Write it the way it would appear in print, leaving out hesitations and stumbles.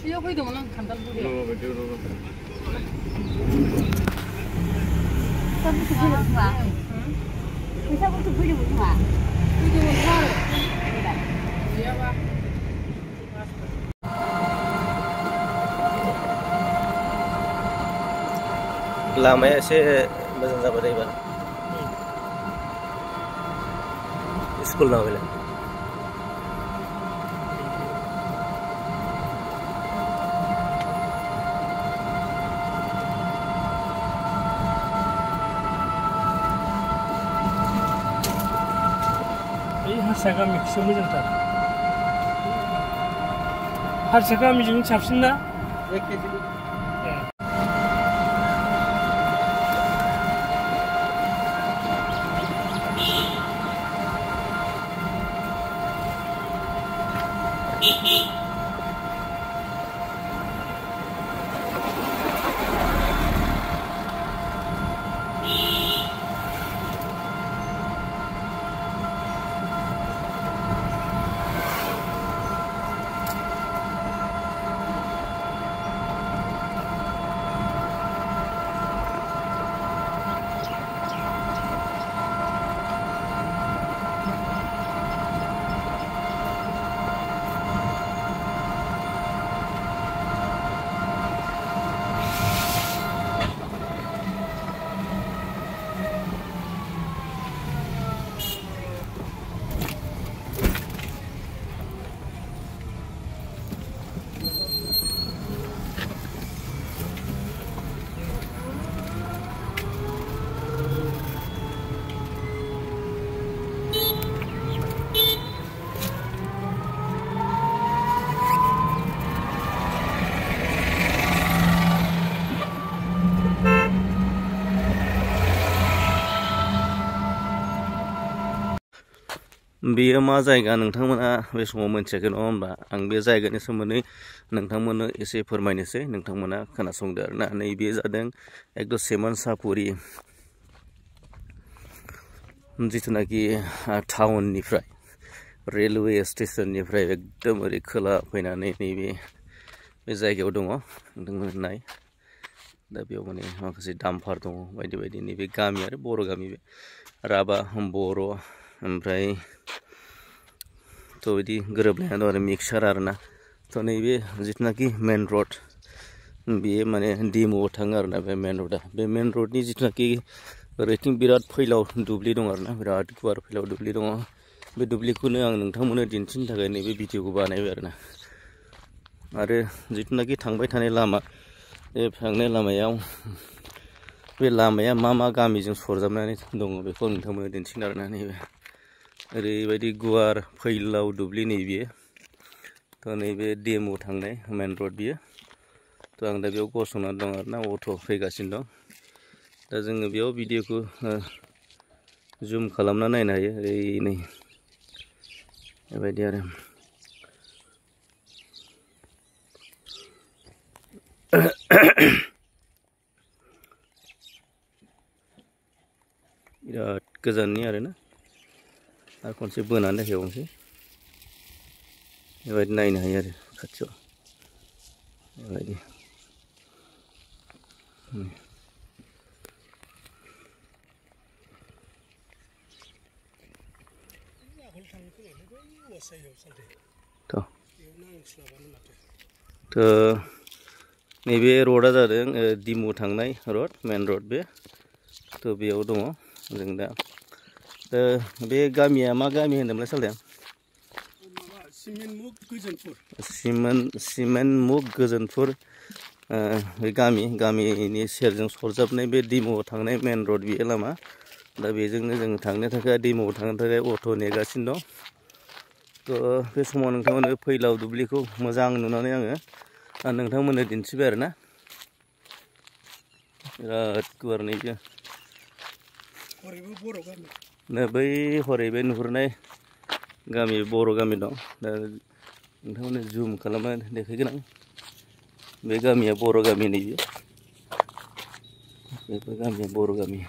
이거 보이도 안 간단 소리야. Sabutu beli semua. Sabutu beli semua. 이거 사래. Iya, Pak. लामाया एसे मोजां जाबाय दै एबार स्कुल नावले हारसा गामिखौसो मोजांथार हारसा गामिजों साबसिन ना बेयो मा जायगा नोंथांमोना बे समाव मोनथियाखै नङा होनबा आं बे जायगानि सोमोन्दै नोंथांमोननो एसे फोरमायनोसै नोंथांमोना खोनासंदो आरोना नैबे जादों एकदम सेमोनसापुरि जिथुनाखि टाउननिफ्राय रेलवे स्टेशननिफ्राय एकदम ओरै खोला फैनानै नैबे बे जायगायाव दङ नोंथांमोना नाय दा बेयाव माने माखासे दामफार दङ बायदि बायदि नैबे गामि आरो बर' गामि बे राभा बर' ओमफ्राय तो बिदि गोरोबलायना दं आरो मिक्सार आरोना तो नैबे जिथुनाखि मेन रड बेयो माने डिम'आव थाङो आरोना बे मेन रडा बे मेन रडनि जिथुनाखि ओरैथिं बिराद फैलाव दुब्लि दं आरोना बिराद गुवार फैलाव दुब्लि दङ बे दुब्लिखौनो आं नोंथांमोननो दिन्थिनो थाखाय नैबे भिडिअखौ बानायबाय आरोना आरो जिथुनाखि थांबाय थानाय लामा बे थांनाय लामायाव बे लामाया मा मा गामिजों सरजाबनानै दङ बेखौ नोंथांमोननो दिन्थिगोन आरोना नैबे ओरैबायदि गुवार फैलाव दुब्लि नैबे तो नैबे डिम'आव थांनाय मेन रड बियो तो आं दा बेयाव गसंनानै दं आरोना अट' फैगासिनो दं दा जोङो बेयाव भिडिअखौ जुम खालामना नायनो हायो ओरै नै बेबायदि आरो बिराद गोजाननि आरोना आरो खनसे बोनानै देखायबावनोसै बेबायदि नायनो हायो आरो खाथियाव बेबायदि तो नैबे रडा जादों डिमु थांनाय रड मेन रड बे तो बेयाव दङ जों दा बे गामिया मा गामि होनदोंमोनलाय सालथें सिमेन्टमुग गोजोनपुर बे गामिनि सेरजों सरजाबनाय बे डिम'आव थांनाय मेन रड बे लामा दा बेजोंनो जों थांनो थाखाय डिम'आव थांनो थाखाय अट' नेगासिनो दं तो बे समाव नोंथांमोननो फैलाव दुब्लिखौ मोजां नुनानै आङो नोंथांमोननो दिन्थिबाय आरोना बिराद गुवार नैबे बै हरै बे नुहुरनाय गामि बर' गामि दं दा नोंथांमोननो जुम खालामनानै देखायगोन आं बे गामिया बर' गामि नैबे बेफोर गामिया बर' गामि